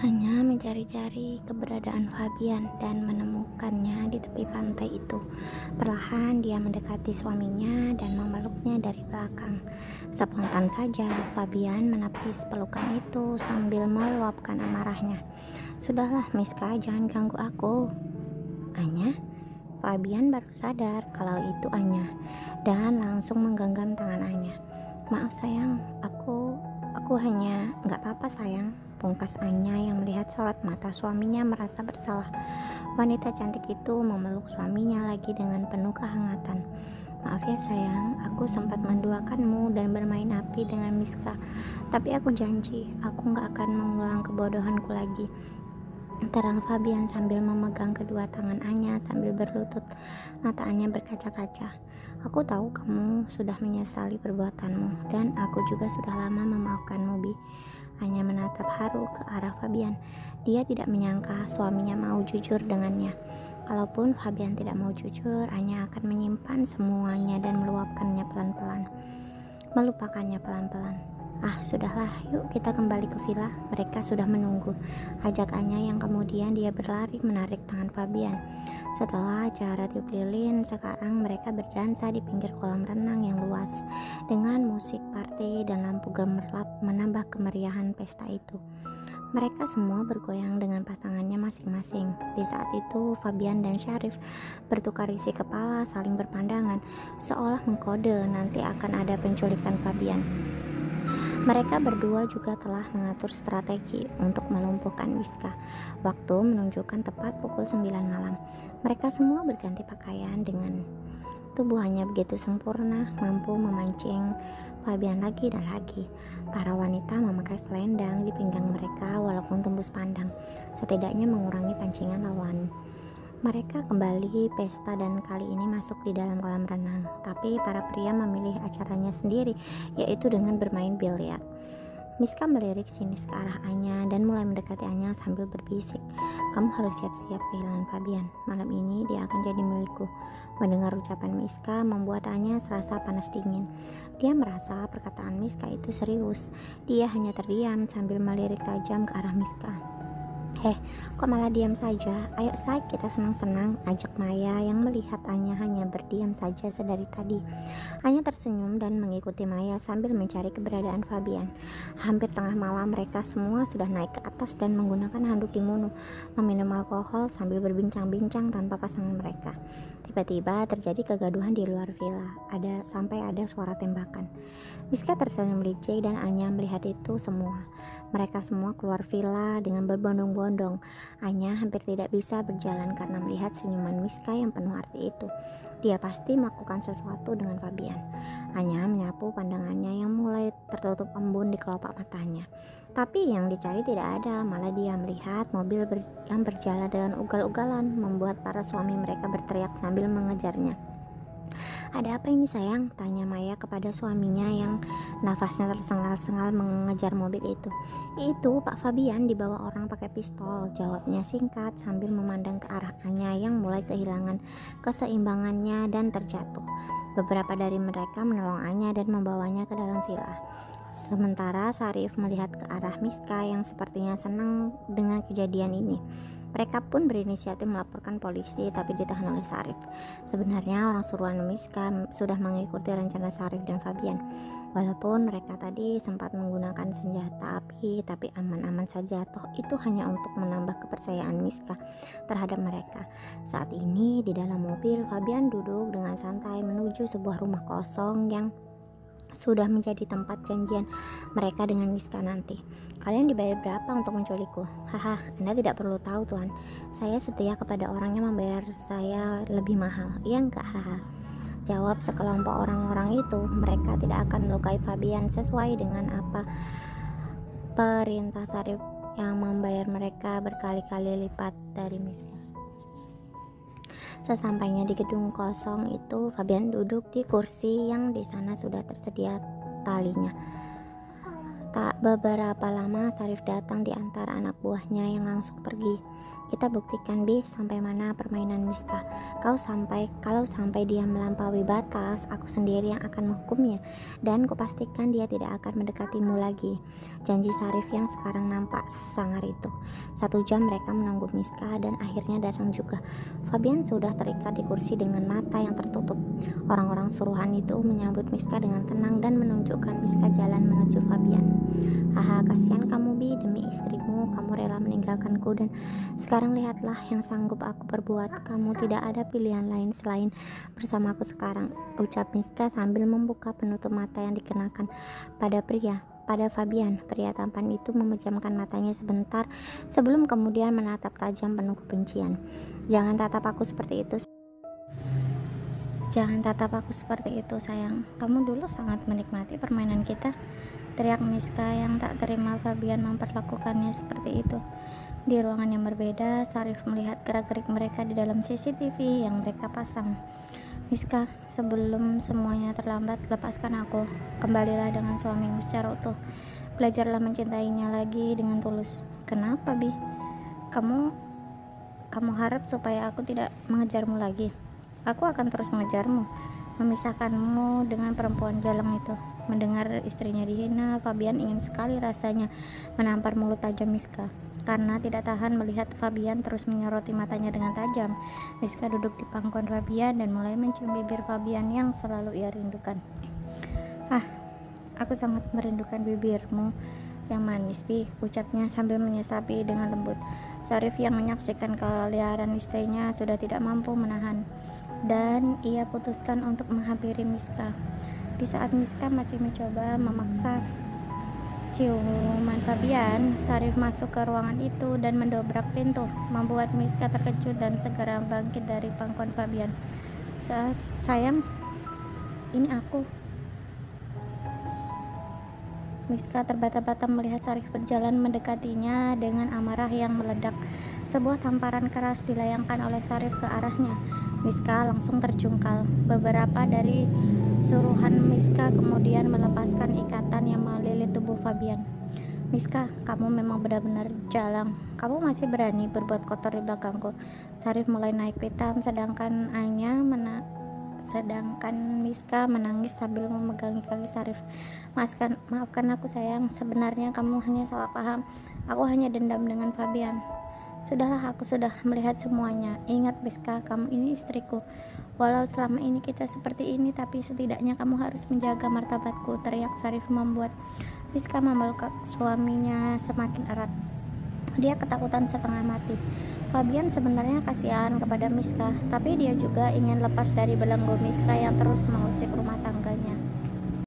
Hanya mencari-cari keberadaan Fabian dan menemukannya di tepi pantai itu. Perlahan dia mendekati suaminya dan memeluknya dari belakang. Spontan saja Fabian menepis pelukan itu sambil meluapkan amarahnya. "Sudahlah Miska, jangan ganggu aku." "Anya?" Fabian baru sadar kalau itu Anya dan langsung menggenggam tangan Anya. "Maaf sayang, aku hanya..." "Nggak apa-apa sayang," pungkas Anya yang melihat sorot mata suaminya merasa bersalah. Wanita cantik itu memeluk suaminya lagi dengan penuh kehangatan. "Maaf ya sayang, aku sempat menduakanmu dan bermain api dengan Miska. Tapi aku janji, aku nggak akan mengulang kebodohanku lagi," terang Fabian sambil memegang kedua tangan Anya sambil berlutut. Mata Anya berkaca-kaca. "Aku tahu kamu sudah menyesali perbuatanmu dan aku juga sudah lama memaafkanmu, Bi." Anya menatap haru ke arah Fabian. Dia tidak menyangka suaminya mau jujur dengannya. Kalaupun Fabian tidak mau jujur, Anya akan menyimpan semuanya dan meluapkannya pelan-pelan, melupakannya pelan-pelan. "Ah, sudahlah, yuk kita kembali ke villa. Mereka sudah menunggu," ajak Anya yang kemudian dia berlari menarik tangan Fabian. Setelah acara tiup lilin, sekarang mereka berdansa di pinggir kolam renang yang luas dengan musik party dan lampu gemerlap menambah kemeriahan pesta itu. Mereka semua bergoyang dengan pasangannya masing-masing. Di saat itu, Fabian dan Syarif bertukar isi kepala saling berpandangan, seolah mengkode nanti akan ada penculikan Fabian. Mereka berdua juga telah mengatur strategi untuk melumpuhkan Miska. Waktu menunjukkan tepat pukul 9 malam. Mereka semua berganti pakaian dengan tubuhannya begitu sempurna, mampu memancing Fabian lagi dan lagi. Para wanita memakai selendang di pinggang mereka walaupun tembus pandang, setidaknya mengurangi pancingan lawan. Mereka kembali pesta dan kali ini masuk di dalam kolam renang. Tapi para pria memilih acaranya sendiri, yaitu dengan bermain biliar. Miska melirik sinis ke arah Anya dan mulai mendekati Anya sambil berbisik, "Kamu harus siap-siap kehilangan Fabian. Malam ini dia akan jadi milikku." Mendengar ucapan Miska membuat Anya serasa panas dingin. Dia merasa perkataan Miska itu serius. Dia hanya terdiam sambil melirik tajam ke arah Miska. Kok malah diam saja? Ayo say, kita senang-senang," ajak Maya yang melihat Anya hanya berdiam saja sedari tadi. Anya tersenyum dan mengikuti Maya sambil mencari keberadaan Fabian. Hampir tengah malam mereka semua sudah naik ke atas dan menggunakan handuk dimunu, meminum alkohol sambil berbincang-bincang tanpa pasangan mereka. Tiba-tiba terjadi kegaduhan di luar villa. Sampai ada suara tembakan. Miska tersenyum licik dan Anya melihat itu semua. Mereka semua keluar villa dengan berbondong-bondong. Anya hampir tidak bisa berjalan karena melihat senyuman Miska yang penuh arti itu. Dia pasti melakukan sesuatu dengan Fabian. Anya menyapu pandangannya yang mulai tertutup embun di kelopak matanya. Tapi yang dicari tidak ada, malah dia melihat mobil yang berjalan dengan ugal-ugalan membuat para suami mereka berteriak sambil mengejarnya. "Ada apa ini sayang?" tanya Maya kepada suaminya yang nafasnya tersengal-sengal mengejar mobil itu. "Itu Pak Fabian dibawa orang pakai pistol," jawabnya singkat sambil memandang ke arah Anya yang mulai kehilangan keseimbangannya dan terjatuh. Beberapa dari mereka menolong Anya dan membawanya ke dalam villa. Sementara Sarif melihat ke arah Miska yang sepertinya senang dengan kejadian ini. Mereka pun berinisiatif melaporkan polisi tapi ditahan oleh Sarif. Sebenarnya orang suruhan Miska sudah mengikuti rencana Sarif dan Fabian. Walaupun mereka tadi sempat menggunakan senjata api, tapi aman-aman saja. Toh itu hanya untuk menambah kepercayaan Miska terhadap mereka. Saat ini di dalam mobil, Fabian duduk dengan santai menuju sebuah rumah kosong yang sudah menjadi tempat janjian mereka dengan Miska nanti. "Kalian dibayar berapa untuk menculikku?" "Haha, Anda tidak perlu tahu tuan. Saya setia kepada orang yang membayar saya lebih mahal." "Iya enggak, haha," jawab sekelompok orang-orang itu. Mereka tidak akan melukai Fabian sesuai dengan apa perintah Sarif yang membayar mereka berkali-kali lipat dari Miska. Sesampainya di gedung kosong itu, Fabian duduk di kursi yang di sana sudah tersedia talinya. Tak beberapa lama Sarif datang di antara anak buahnya yang langsung pergi. Kita buktikan Bi sampai mana permainan Miska. Kalau sampai dia melampaui batas, aku sendiri yang akan menghukumnya dan kupastikan dia tidak akan mendekatimu lagi. Janji Syarif yang sekarang nampak sangar itu. 1 jam mereka menunggu Miska dan akhirnya datang juga. Fabian sudah terikat di kursi dengan mata yang tertutup. Orang-orang suruhan itu menyambut Miska dengan tenang dan menunjukkan Miska jalan menuju Fabian. Haha, kasihan kamu Bi, demi istrimu kamu rela meninggalkanku dan sekarang lihatlah yang sanggup aku perbuat. Kamu tidak ada pilihan lain selain bersamaku sekarang, ucap Miska sambil membuka penutup mata yang dikenakan pada Fabian. Pria tampan itu memejamkan matanya sebentar sebelum kemudian menatap tajam penuh kebencian. Jangan tatap aku seperti itu sayang. Kamu dulu sangat menikmati permainan kita, teriak Miska yang tak terima Fabian memperlakukannya seperti itu. Di ruangan yang berbeda, Syarif melihat gerak-gerik mereka di dalam CCTV yang mereka pasang. Miska, sebelum semuanya terlambat, lepaskan aku. Kembalilah dengan suamimu secara utuh. Belajarlah mencintainya lagi dengan tulus. Kenapa, Bi? Kamu harap supaya aku tidak mengejarmu lagi? Aku akan terus mengejarmu, memisahkanmu dengan perempuan jalang itu. Mendengar istrinya dihina, Fabian ingin sekali rasanya menampar mulut tajam Miska. Karena tidak tahan melihat Fabian terus menyoroti matanya dengan tajam, Miska duduk di pangkuan Fabian dan mulai mencium bibir Fabian yang selalu ia rindukan. Aku sangat merindukan bibirmu yang manis, Bi, ucapnya sambil menyesapi dengan lembut. Syarif yang menyaksikan keliaran istrinya sudah tidak mampu menahan dan ia putuskan untuk menghampiri Miska. Di saat Miska masih mencoba memaksa ciuman Fabian, Syarif masuk ke ruangan itu dan mendobrak pintu, membuat Miska terkejut dan segera bangkit dari pangkuan Fabian. Sayang, ini aku. Miska terbata-bata melihat Syarif berjalan mendekatinya dengan amarah yang meledak. Sebuah tamparan keras dilayangkan oleh Syarif ke arahnya. Miska langsung terjungkal. Beberapa dari suruhan Miska kemudian melepaskan ikatan yang melilit tubuh Fabian. Miska, kamu memang benar-benar jalang. Kamu masih berani berbuat kotor di belakangku. Syarif mulai naik pitam sedangkan Miska menangis sambil memegangi kaki Syarif. Maafkan aku sayang, sebenarnya kamu hanya salah paham. Aku hanya dendam dengan Fabian. Sudahlah, aku sudah melihat semuanya. Ingat Miska, kamu ini istriku. Walau selama ini kita seperti ini, tapi setidaknya kamu harus menjaga martabatku, teriak Syarif membuat Miska memeluk suaminya semakin erat. Dia ketakutan setengah mati. Fabian sebenarnya kasihan kepada Miska, tapi dia juga ingin lepas dari belenggu Miska yang terus mengusik rumah tangga.